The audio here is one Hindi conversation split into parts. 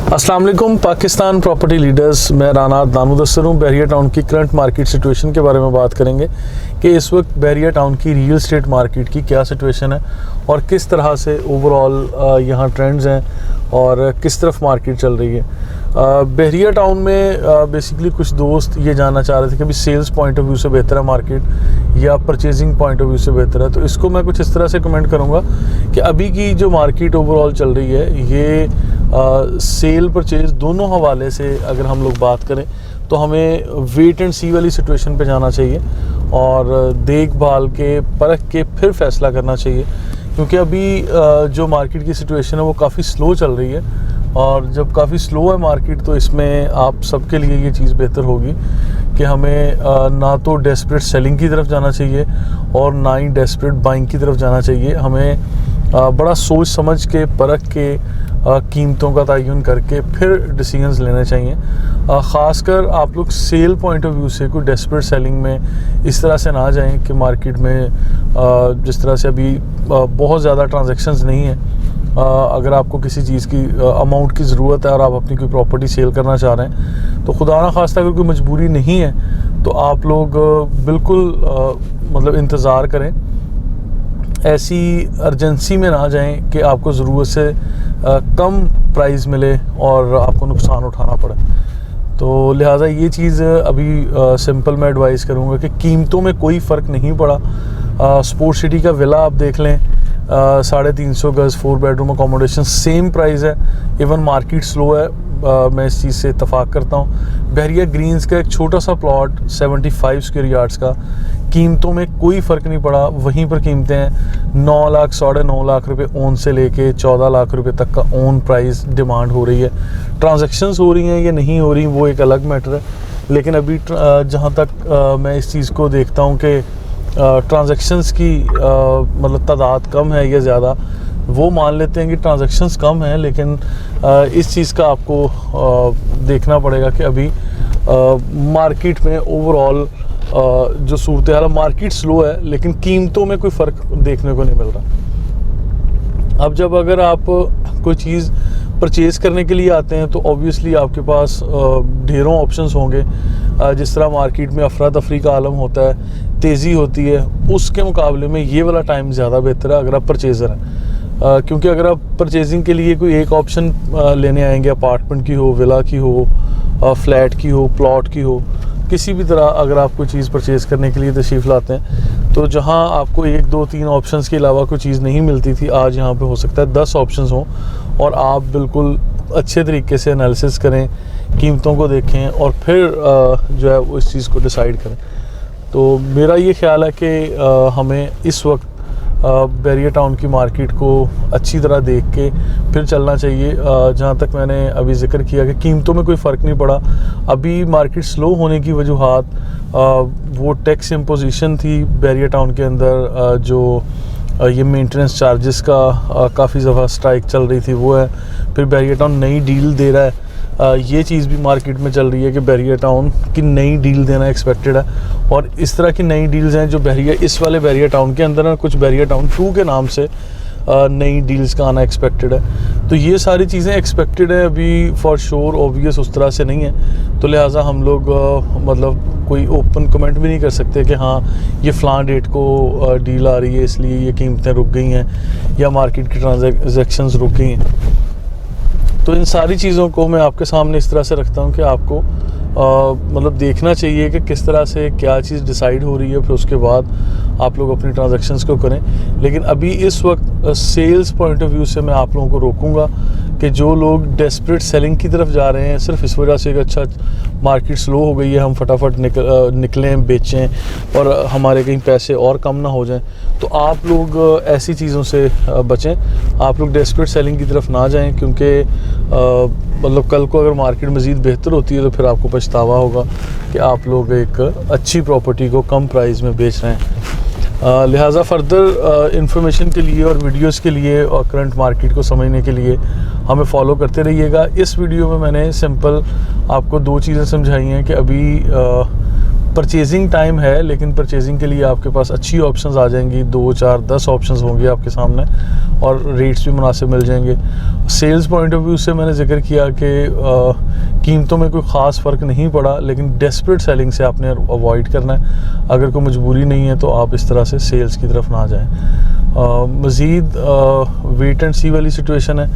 अस्सलाम वालेकुम पाकिस्तान प्रॉपर्टी लीडर्स, मैं राना दानुदस्तर हूँ। बहरिया टाउन की करंट मार्केट सिचुएशन के बारे में बात करेंगे कि इस वक्त बहरिया टाउन की रियल एस्टेट मार्केट की क्या सिचुएशन है और किस तरह से ओवरऑल यहाँ ट्रेंड्स हैं और किस तरफ मार्केट चल रही है। बहरिया टाउन में बेसिकली कुछ दोस्त ये जानना चाह रहे थे कि अभी सेल्स पॉइंट ऑफ व्यू से बेहतर है मार्केट या परचेजिंग पॉइंट ऑफ व्यू से बेहतर है, तो इसको मैं कुछ इस तरह से कमेंट करूँगा कि अभी की जो मार्केट ओवरऑल चल रही है ये सेल परचेज दोनों हवाले से अगर हम लोग बात करें तो हमें वेट एंड सी वाली सिचुएशन पे जाना चाहिए और देखभाल के परख के फिर फैसला करना चाहिए, क्योंकि अभी जो मार्केट की सिचुएशन है वो काफ़ी स्लो चल रही है और जब काफ़ी स्लो है मार्केट तो इसमें आप सबके लिए ये चीज़ बेहतर होगी कि हमें ना तो डेस्परेट सेलिंग की तरफ जाना चाहिए और ना ही डेस्परेट बाइंग की तरफ जाना चाहिए। हमें बड़ा सोच समझ के परख के कीमतों का तयन करके फिर डिसीजंस लेने चाहिए। ख़ासकर आप लोग सेल पॉइंट ऑफ व्यू से कोई डेस्परेट सेलिंग में इस तरह से ना जाएं कि मार्केट में जिस तरह से अभी बहुत ज़्यादा ट्रांजैक्शंस नहीं है। अगर आपको किसी चीज़ की अमाउंट की ज़रूरत है और आप अपनी कोई प्रॉपर्टी सेल करना चाह रहे हैं तो खुदा ना खास्ता अगर कोई मजबूरी नहीं है तो आप लोग बिल्कुल मतलब इंतज़ार करें, ऐसी अर्जेंसी में ना जाएं कि आपको ज़रूरत से कम प्राइस मिले और आपको नुकसान उठाना पड़े। तो लिहाजा ये चीज़ अभी सिंपल मैं एडवाइस करूँगा कि कीमतों में कोई फ़र्क नहीं पड़ा। स्पोर्ट सिटी का विला आप देख लें, 350 गज़ 4 बेडरूम अकोमोडेशन सेम प्राइस है। इवन मार्केट स्लो है, मैं इस चीज़ से इत्तफाक करता हूँ। बहरिया ग्रीन्स का एक छोटा सा प्लॉट 75 स्क्वायर यार्ड्स का, कीमतों में कोई फ़र्क नहीं पड़ा। वहीं पर कीमतें हैं 9 लाख 9.5 लाख रुपए ओन से लेके 14 लाख रुपए तक का ओन प्राइस डिमांड हो रही है। ट्रांजैक्शंस हो रही हैं या नहीं हो रही वो एक अलग मैटर है, लेकिन अभी जहाँ तक मैं इस चीज़ को देखता हूँ कि ट्रांजैक्शंस की मतलब तादाद कम है या ज़्यादा, वो मान लेते हैं कि ट्रांजैक्शंस कम हैं, लेकिन इस चीज़ का आपको देखना पड़ेगा कि अभी मार्केट में ओवरऑल जो सूरत हाल, मार्केट स्लो है लेकिन कीमतों में कोई फ़र्क देखने को नहीं मिल रहा। अब जब अगर आप कोई चीज़ परचेज़ करने के लिए आते हैं तो ऑब्वियसली आपके पास ढेरों ऑप्शंस होंगे। जिस तरह मार्केट में अफरा तफरी का आलम होता है, तेज़ी होती है, उसके मुकाबले में ये वाला टाइम ज़्यादा बेहतर है अगर आप परचेज़र हैं। क्योंकि अगर आप परचेजिंग के लिए कोई एक ऑप्शन लेने आएंगे, अपार्टमेंट की हो, विला की हो, फ्लैट की हो, प्लॉट की हो, किसी भी तरह अगर आप कोई चीज़ परचेज़ करने के लिए तशरीफ़ लाते हैं तो जहां आपको 1 2 3 ऑप्शंस के अलावा कोई चीज़ नहीं मिलती थी, आज यहाँ पे हो सकता है 10 ऑप्शंस हों और आप बिल्कुल अच्छे तरीके से एनालिसिस करें, कीमतों को देखें और फिर जो है वो इस चीज़ को डिसाइड करें। तो मेरा ये ख्याल है कि हमें इस वक्त बहरिया टाउन की मार्केट को अच्छी तरह देख के फिर चलना चाहिए। जहाँ तक मैंने अभी जिक्र किया कि कीमतों में कोई फ़र्क नहीं पड़ा। अभी मार्केट स्लो होने की वजूहात वो टैक्स इम्पोजिशन थी बहरिया टाउन के अंदर, जो ये मेंटेनेंस चार्जेस का काफ़ी दफ़ा स्ट्राइक चल रही थी वो है। फिर बहरिया टाउन नई डील दे रहा है, ये चीज़ भी मार्केट में चल रही है कि बहरिया टाउन की नई डील देना एक्सपेक्टेड है और इस तरह की नई डील्स हैं जो बहरिया इस वाले बहरिया टाउन के अंदर है, कुछ बहरिया टाउन 2 के नाम से नई डील्स का आना एक्सपेक्टेड है। तो ये सारी चीज़ें एक्सपेक्टेड है, अभी फॉर श्योर ऑब्वियस उस तरह से नहीं है। तो लिहाजा हम लोग मतलब कोई ओपन कमेंट भी नहीं कर सकते कि हाँ ये फ़लाँ डेट को डील आ रही है इसलिए ये कीमतें रुक गई हैं या मार्केट की ट्रांजैक्शंस रुक गई हैं। तो इन सारी चीज़ों को मैं आपके सामने इस तरह से रखता हूँ कि आपको मतलब देखना चाहिए कि किस तरह से क्या चीज़ डिसाइड हो रही है, फिर उसके बाद आप लोग अपनी ट्रांजैक्शंस को करें। लेकिन अभी इस वक्त सेल्स पॉइंट ऑफ व्यू से मैं आप लोगों को रोकूंगा कि जो लोग डेस्परेट सेलिंग की तरफ जा रहे हैं सिर्फ इस वजह से कि अच्छा मार्केट स्लो हो गई है, हम फटाफट निकलें बेचें और हमारे कहीं पैसे और कम ना हो जाएं, तो आप लोग ऐसी चीज़ों से बचें। आप लोग डेस्परेट सेलिंग की तरफ ना जाएं, क्योंकि मतलब कल को अगर मार्केट मज़ीद बेहतर होती है तो फिर आपको पछतावा होगा कि आप लोग एक अच्छी प्रॉपर्टी को कम प्राइस में बेच रहे हैं। लिहाजा फर्दर इंफॉर्मेशन के लिए और वीडियोस के लिए और करंट मार्केट को समझने के लिए हमें फॉलो करते रहिएगा। इस वीडियो में मैंने सिंपल आपको 2 चीज़ें समझाई हैं कि अभी परचेजिंग टाइम है, लेकिन परचेजिंग के लिए आपके पास अच्छी ऑप्शंस आ जाएंगी, 2, 4, 10 ऑप्शंस होंगे आपके सामने और रेट्स भी मुनासिब मिल जाएंगे। सेल्स पॉइंट ऑफ व्यू से मैंने जिक्र किया कि कीमतों में कोई ख़ास फ़र्क नहीं पड़ा, लेकिन डेस्परेट सेलिंग से आपने अवॉइड करना है। अगर कोई मजबूरी नहीं है तो आप इस तरह से सेल्स की तरफ ना जाएं। मज़ीद वेट एंड सी वाली सिचुएशन है।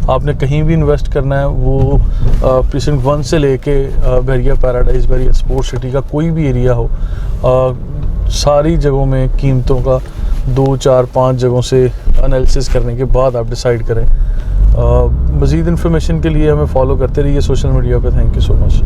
आपने कहीं भी इन्वेस्ट करना है, वो प्रीसिंक्ट 1 से लेके बहरिया पैराडाइज, बहरिया स्पोर्ट्स सिटी का कोई भी एरिया हो, सारी जगहों में कीमतों का 2, 4, 5 जगहों से एनालिसिस करने के बाद आप डिसाइड करें। मज़ीद इन्फॉर्मेशन के लिए हमें फॉलो करते रहिए सोशल मीडिया पे। Thank you so much.